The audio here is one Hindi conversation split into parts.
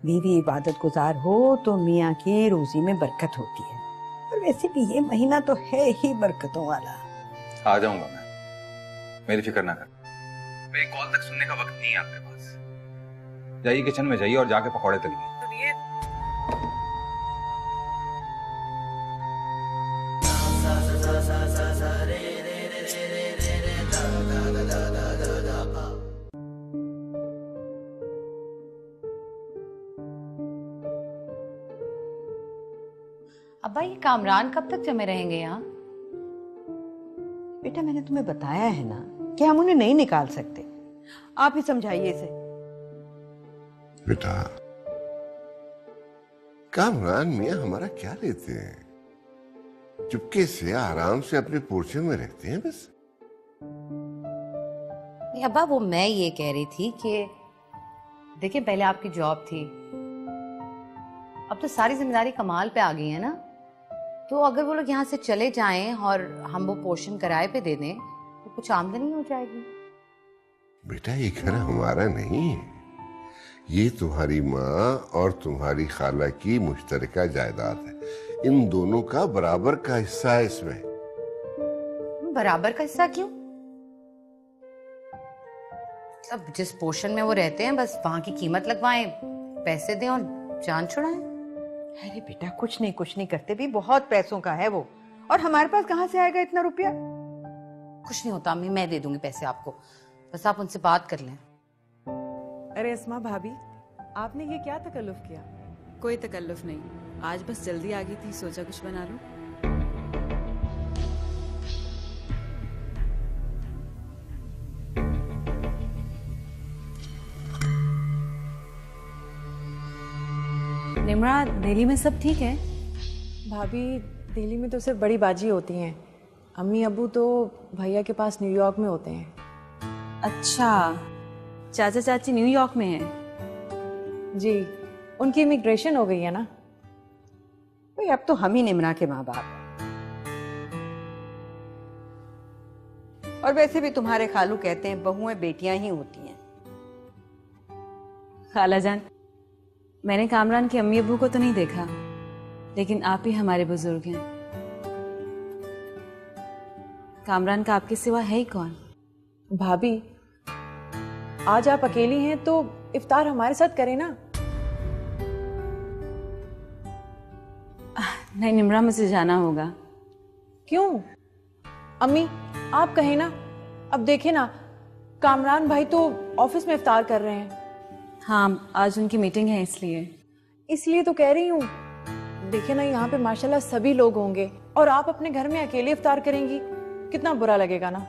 बीवी इबादत गुजार हो तो मियाँ की रोजी में बरकत होती है। और वैसे भी ये महीना तो है ही बरकतों वाला। आ जाऊंगा मैं, मेरी फिक्र ना कर। मेरी कॉल तक सुनने का वक्त नहीं है आपके पास। जाइए किचन में जाइए और जाके पकौड़े तलिए। अब्बा ये कामरान कब तक जमे रहेंगे यहाँ? बेटा मैंने तुम्हें बताया है ना कि हम उन्हें नहीं निकाल सकते। आप ही समझाइए इसे। बेटा कामरान मियां हमारा क्या लेते हैं, चुपके से आराम से अपने पोर्चे में रहते हैं बस। नहीं अब्बा, वो मैं ये कह रही थी कि देखिए पहले आपकी जॉब थी, अब तो सारी जिम्मेदारी कमाल पे आ गई है ना। तो अगर वो लोग यहाँ से चले जाएं और हम वो पोर्शन किराए पे दे दें तो कुछ आमदनी हो जाएगी। बेटा ये घर हमारा नहीं है, ये तुम्हारी माँ और तुम्हारी खाला की मुश्तरका जायदाद है। इन दोनों का बराबर का हिस्सा है इसमें। बराबर का हिस्सा क्यों? अब जिस पोर्शन में वो रहते हैं बस वहां की कीमत लगवाएं, पैसे दें और जान छुड़ाएं। अरे बेटा कुछ नहीं करते भी, बहुत पैसों का है वो। और हमारे पास कहाँ से आएगा इतना रुपया? कुछ नहीं होता अम्मी, मैं दे दूंगी पैसे आपको, बस आप उनसे बात कर लें। अरे अस्मा भाभी, आपने ये क्या तकल्लुफ किया? कोई तकल्लुफ नहीं, आज बस जल्दी आ गई थी, सोचा कुछ बना लूं। निमरा, दिल्ली में सब ठीक है? भाभी दिल्ली में तो सिर्फ बड़ी बाजी होती हैं, अम्मी अबू तो भैया के पास न्यूयॉर्क में होते हैं। अच्छा, चाचा चाची न्यूयॉर्क में हैं? जी, उनकी इमिग्रेशन हो गई है ना। भाई अब तो हम ही निमरा के माँ बाप। और वैसे भी तुम्हारे खालू कहते हैं बहुएं बेटियां ही होती हैं। खाला जान, मैंने कामरान के अम्मी अबू को तो नहीं देखा, लेकिन आप ही हमारे बुजुर्ग हैं। कामरान का आपके सिवा है ही कौन? भाभी आज आप अकेली हैं तो इफ्तार हमारे साथ करें ना। नहीं निमरा, मुझे जाना होगा। क्यों? अम्मी आप कहें ना। अब देखें ना, कामरान भाई तो ऑफिस में इफ्तार कर रहे हैं। हाँ, आज उनकी मीटिंग है इसलिए तो कह रही हूँ। देखे ना, यहाँ पे माशाल्लाह सभी लोग होंगे और आप अपने घर में अकेले इफ्तार करेंगी, कितना बुरा लगेगा ना।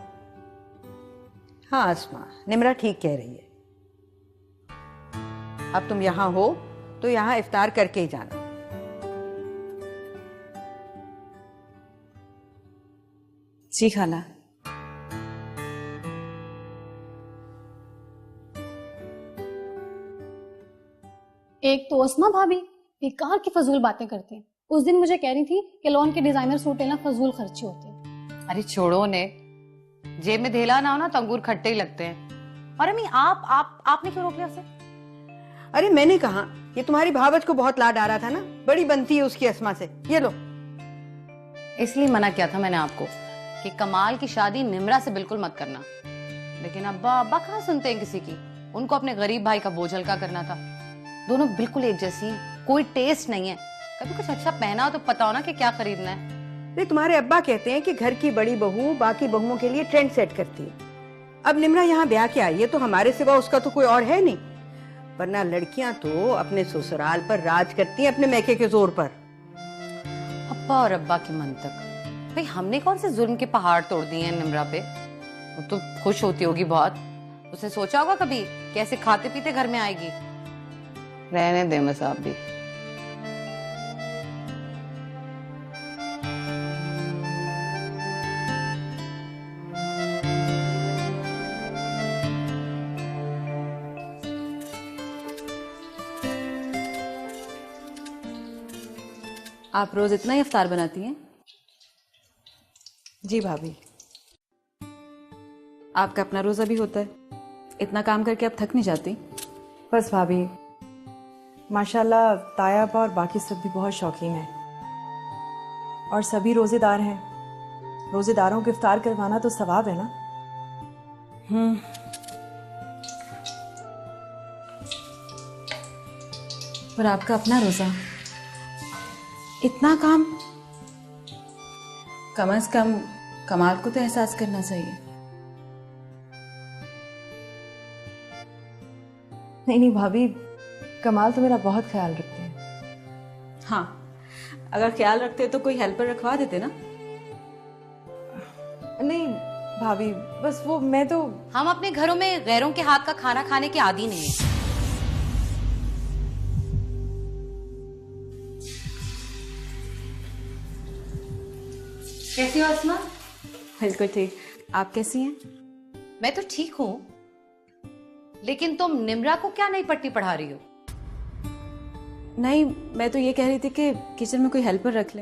हाँ अस्मा, निमरा ठीक कह रही है। अब तुम यहाँ हो तो यहाँ इफ्तार करके ही जाना। जी खाला। एक तो अस्मा भाभी बेकार की फजूल बातें करती हैं। उस दिन मुझे कह रही थी कि लॉन के डिजाइनर सूट लेना फजूल खर्ची होते हैं। अरे छोड़ो ने, जेब में धेला ना हो ना तो अंगूर खट्टे ही लगते हैं। और अम्मी आपने क्यों रोक लिया उसे? अरे मैंने कहा, ये तुम्हारी भावज को बहुत लाड आ रहा था ना, बड़ी बनती है उसकी अस्मा से। ये लो। इसलिए मना किया था मैंने आपको कि कमाल की शादी निमरा से बिल्कुल मत करना, लेकिन अब्बा कहाँ सुनते हैं किसी की। उनको अपने गरीब भाई का बोझ हल्का करना था। दोनों बिल्कुल एक जैसी हैं, कोई टेस्ट नहीं है। कभी कुछ अच्छा पहना हो तो पता हो ना कि क्या खरीदना है। नहीं, तुम्हारे अब्बा कहते हैं कि घर की बड़ी बहू बाकी बहुओं के लिए ट्रेंड सेट करती है। अब निमरा यहाँ ब्याह के आई है तो हमारे सिवा उसका तो कोई और है नहीं, वरना लड़कियां तो अपने ससुराल पर राज करती हैं अपने मैके के जोर पर। अब्बा और अब्बा की मंतक, भाई हमने कौन से जुल्म के पहाड़ तोड़ दिए हैं निमरा पे? वो तो खुश होती होगी बहुत। उसने सोचा होगा कभी कैसे खाते पीते घर में आएगी? रहने दे बस आप भी। आप रोज इतना ही इफ्तार बनाती हैं? जी भाभी। आपका अपना रोजा भी होता है, इतना काम करके आप थक नहीं जाती? बस भाभी, माशाल्लाह तायाबा और बाकी सब भी बहुत शौकीन हैं और सभी रोजेदार हैं। रोजेदारों को इफ्तार करवाना तो सवाब है ना। पर आपका अपना रोजा, इतना काम, कम से कम कमाल को तो एहसास करना चाहिए। नहीं भाभी, कमाल तो मेरा बहुत ख्याल रखते हैं। हाँ, अगर ख्याल रखते तो कोई हेल्पर रखवा देते ना। नहीं भाभी, बस वो मैं तो हम अपने घरों में गैरों के हाथ का खाना खाने के आदी नहीं है। कैसी हो अस्मा? बिल्कुल ठीक। आप कैसी हैं? मैं तो ठीक हूँ, लेकिन तुम निम्रा को क्या नई पट्टी पढ़ा रही हो? नहीं, मैं तो ये कह रही थी कि किचन में कोई हेल्पर रख ले।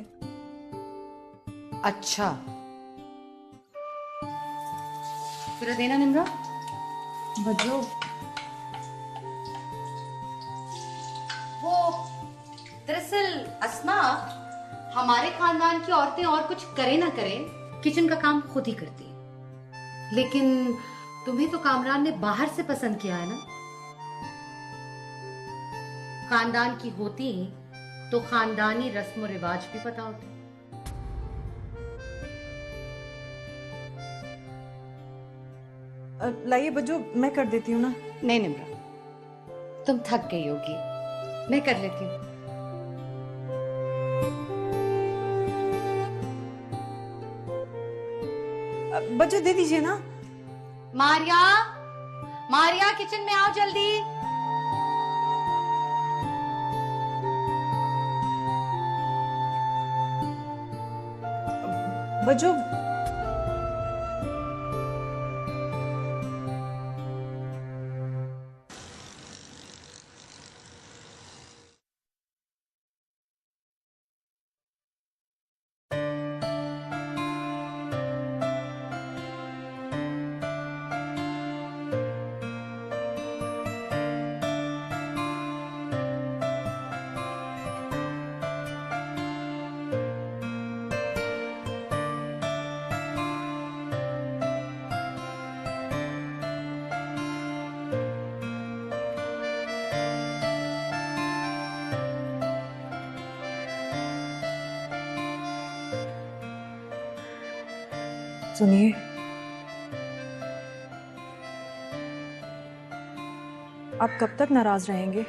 अच्छा, फिर देना निम्रा। बदलो। वो दरअसल अस्मा, हमारे खानदान की औरतें और कुछ करे ना करें, किचन का काम खुद ही करती हैं। लेकिन तुम्हें तो कामरान ने बाहर से पसंद किया है ना। खानदान की होती तो खानदानी रस्म और रिवाज भी पता होते। लाइए बज्जो, मैं कर देती हूँ ना। नहीं निम्रा, तुम थक गई होगी, मैं कर लेती हूँ। बज्जो दे दीजिए ना। मारिया, मारिया किचन में आओ जल्दी। बज्जो सुनिए, आप कब तक नाराज रहेंगे?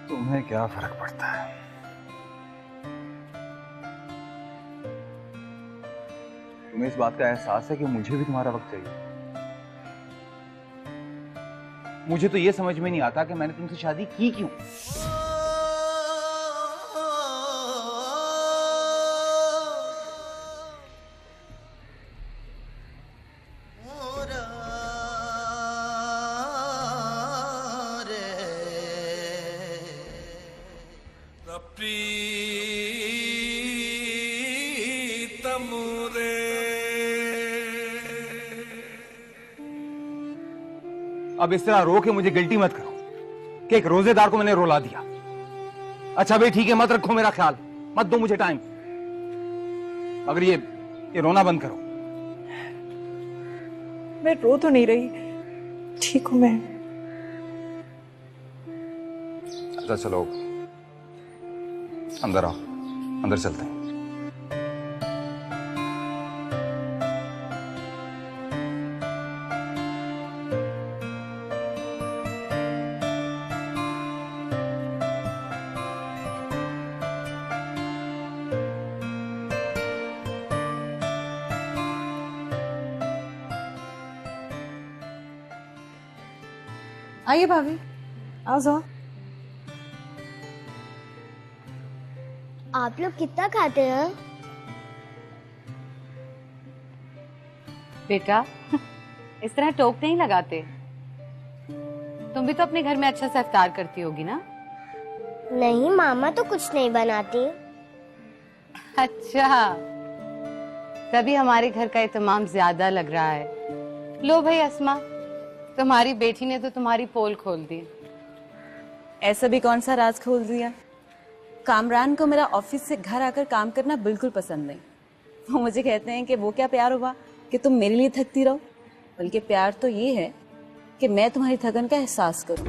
तुम्हें क्या फर्क पड़ता है? तुम्हें इस बात का एहसास है कि मुझे भी तुम्हारा वक्त चाहिए। मुझे तो ये समझ में नहीं आता कि मैंने तुमसे शादी की क्यों। अब इस तरह रो के मुझे गिल्टी मत करो कि एक रोजेदार को मैंने रुला दिया। अच्छा भाई ठीक है, मत रखो मेरा ख्याल, मत दो मुझे टाइम, मगर ये रोना बंद करो। मैं रो तो नहीं रही, ठीक हूं मैं। अच्छा चलो अंदर आओ, अंदर चलते हैं। आइए भाभी, आओ जाओ। आप लोग कितना खाते हैं? बेटा, इस तरह टोक नहीं लगाते। तुम भी तो अपने घर में अच्छा सा इफ्तार करती होगी ना? नहीं, मामा तो कुछ नहीं बनाती। अच्छा, तभी हमारे घर का एहतमाम ज्यादा लग रहा है। लो भाई अस्मा, तुम्हारी बेटी ने तो तुम्हारी पोल खोल दी। ऐसा भी कौन सा राज खोल दिया? कामरान को मेरा ऑफिस से घर आकर काम करना बिल्कुल पसंद नहीं। वो मुझे कहते हैं कि वो क्या प्यार हुआ कि तुम मेरे लिए थकती रहो, बल्कि प्यार तो ये है कि मैं तुम्हारी थकन का एहसास करूं।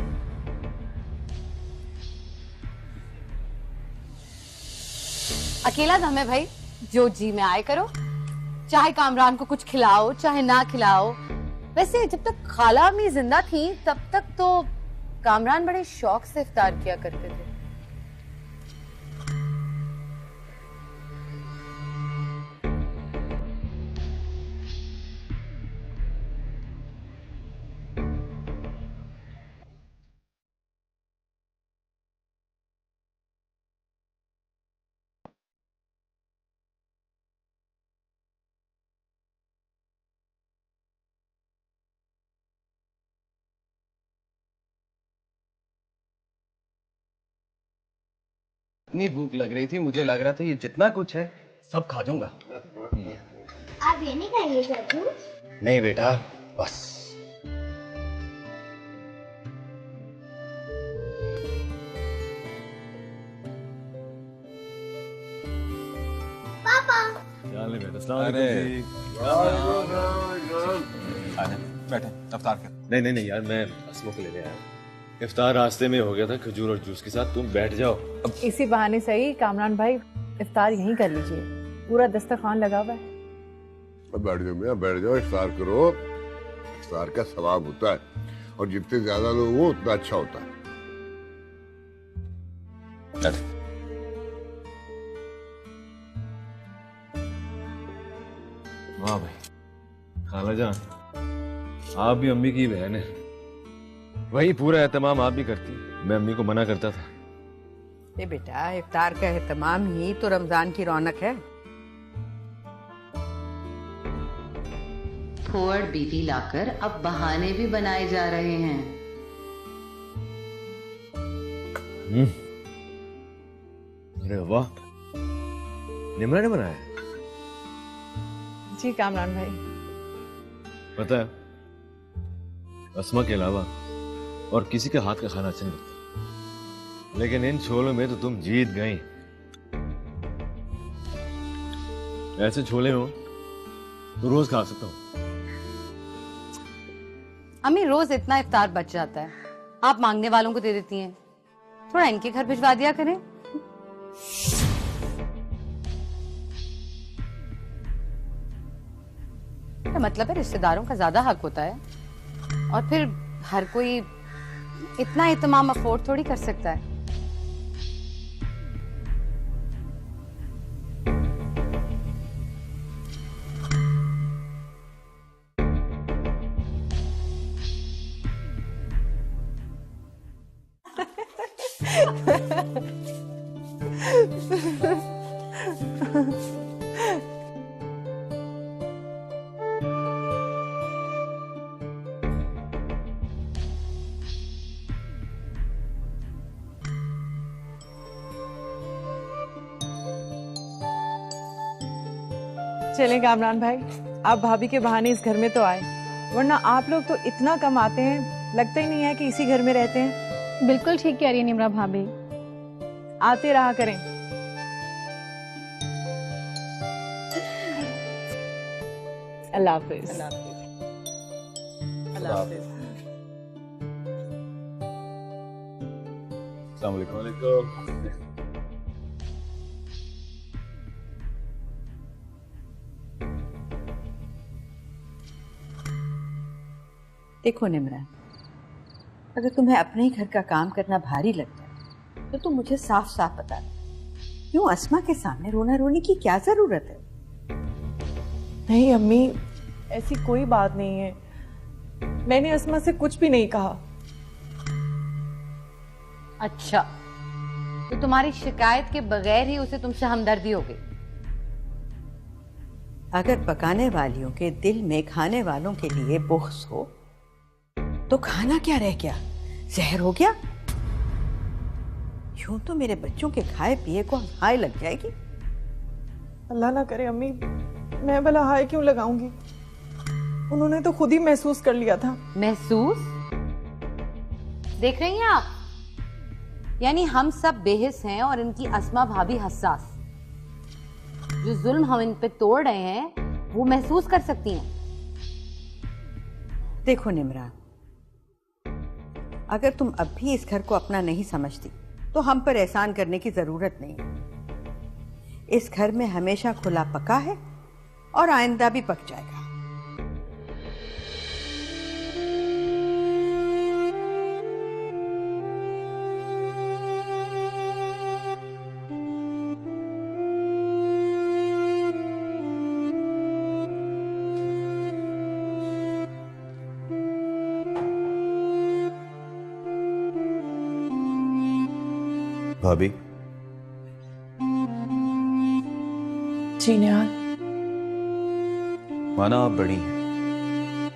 अकेला दम है भाई, जो जी में आए करो। चाहे कामरान को कुछ खिलाओ चाहे ना खिलाओ। वैसे जब तक खाला अम्मी जिंदा थी तब तक तो कामरान बड़े शौक से इफ्तार किया करते थे। इतनी भूख लग रही थी, मुझे लग रहा था ये जितना कुछ है सब खा जाऊंगा। आप ये नहीं खाएंगे चाचू? नहीं बेटा, बस। पापा अरे बैठे इफ्तार कर। नहीं नहीं यार, मैं अस्मा को लेने आया हूँ। इफ्तार रास्ते में हो गया था खजूर और जूस के साथ। तुम बैठ जाओ। इसी बहाने सही कामरान भाई इफ्तार यहीं कर लीजिए, पूरा दस्तरखान लगा हुआ है। बैठ जाओ मियाँ, बैठ जाओ, इफ्तार करो। इफ्तार का सवाब होता है और जितने ज्यादा लोग हो उतना अच्छा होता है। वाह भाई, खाला जान आप भी अम्मी की बहन है। वही पूरा एहतमाम आप भी करती। मैं अम्मी को मना करता था। ये बेटा, इफ्तार का एहतमाम ही तो रमजान की रौनक है। फॉरवर्ड बीवी लाकर अब बहाने भी बनाए जा रहे हैं। अरे वाह, निमरा ने बनाया? जी कामरान भाई। पता है, अस्मा के अलावा और किसी के हाथ का खाना अच्छा नहीं लगता, लेकिन इन छोलों में तो तुम जीत गई। ऐसे छोले हो तो रोज खा सकता हूँ। अम्मी, रोज इतना इफ्तार बच जाता है, आप मांगने वालों को दे देती हैं। थोड़ा इनके घर भिजवा दिया करें। क्या मतलब है, रिश्तेदारों का ज्यादा हक होता है, और फिर हर कोई इतना इत्मीनान अफोर्ड थोड़ी कर सकता है। चलें कामरान भाई, आप भाभी के बहाने इस घर में तो आए, वरना आप लोग तो इतना कम आते हैं, लगता ही नहीं है कि इसी घर में रहते हैं। बिल्कुल ठीक कह रही है निमरा भाभी। आते रहा करें। अल्लाह हाफिज। अल्लाह हाफिज। अस्सलाम वालेकुम। देखो निमरा, अगर तुम्हें अपने ही घर का काम करना भारी लगता है तो तुम मुझे साफ साफ बता दो। क्यों अस्मा के सामने रोना रोने की क्या जरूरत है? नहीं अम्मी, ऐसी कोई बात नहीं है, मैंने अस्मा से कुछ भी नहीं कहा। अच्छा, तो तुम्हारी शिकायत के बगैर ही उसे तुमसे हमदर्दी हो गई। अगर पकाने वालियों के दिल में खाने वालों के लिए बुग़्ज़ हो तो खाना क्या रह गया, जहर हो गया? यूं तो मेरे बच्चों के खाए पिए को हाय लग जाएगी। अल्लाह ना करे अम्मी, मैं भला हाय क्यों लगाऊंगी? उन्होंने तो खुद ही महसूस कर लिया था। महसूस? देख रही हैं आप, यानी हम सब बेहिस हैं और इनकी अस्मा भाभी हसास। जो जुल्म हम इन पे तोड़ रहे हैं वो महसूस कर सकती हैं। देखो निम्रा, अगर तुम अब भी इस घर को अपना नहीं समझती तो हम पर एहसान करने की जरूरत नहीं। इस घर में हमेशा खुला पका है और आइंदा भी पक जाएगा। भाभी। जी निहाल। माना आप बड़ी हैं,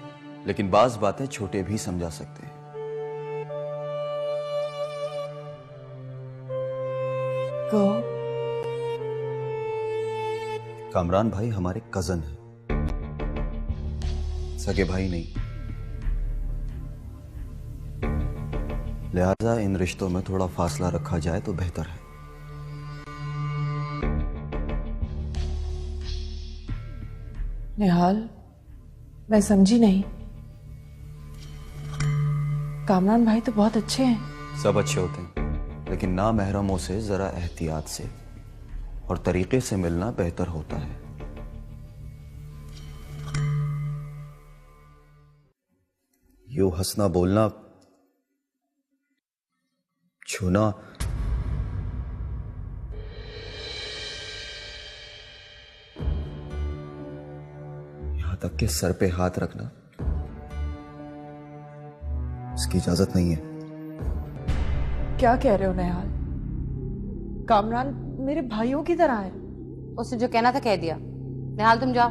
लेकिन बाज बातें छोटे भी समझा सकते हैं। कहो। कामरान भाई हमारे कजन हैं, सगे भाई नहीं। लिहाजा इन रिश्तों में थोड़ा फासला रखा जाए तो बेहतर है। निहाल, मैं समझी नहीं। कामरान भाई तो बहुत अच्छे हैं। सब अच्छे होते हैं, लेकिन ना महरमों से जरा एहतियात से और तरीके से मिलना बेहतर होता है। यूं हंसना बोलना छूना यहां तक कि सर पे हाथ रखना, इसकी इजाजत नहीं है। क्या कह रहे हो निहाल? कामरान मेरे भाइयों की तरह है। उसने जो कहना था कह दिया। निहाल तुम जाओ।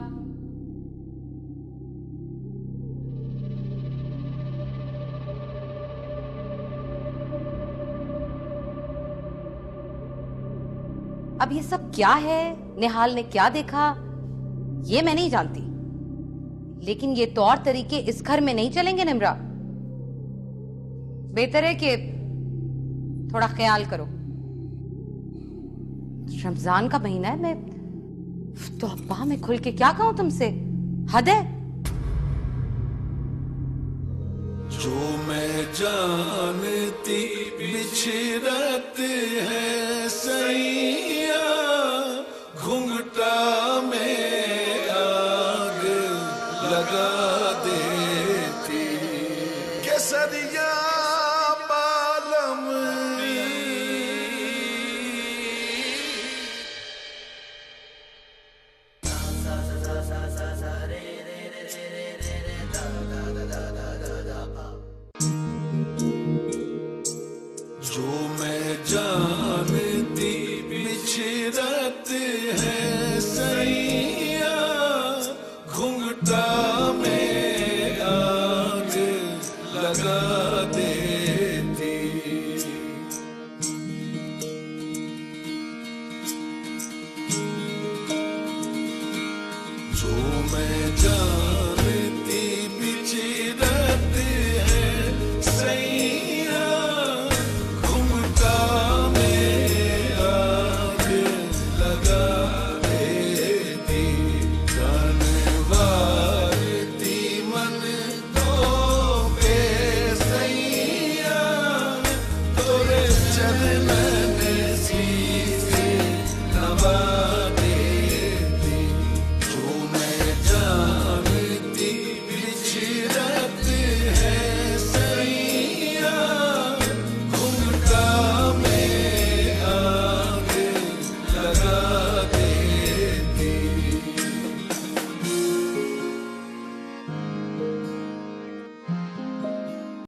अब ये सब क्या है, निहाल ने क्या देखा, ये मैं नहीं जानती, लेकिन ये तौर तरीके इस घर में नहीं चलेंगे निम्रा। बेहतर है कि थोड़ा ख्याल करो। रमजान का महीना है, मैं तो अब्बा मैं खुल के क्या कहूं तुमसे, हद है। जो मैं जानती बिछड़ते हैं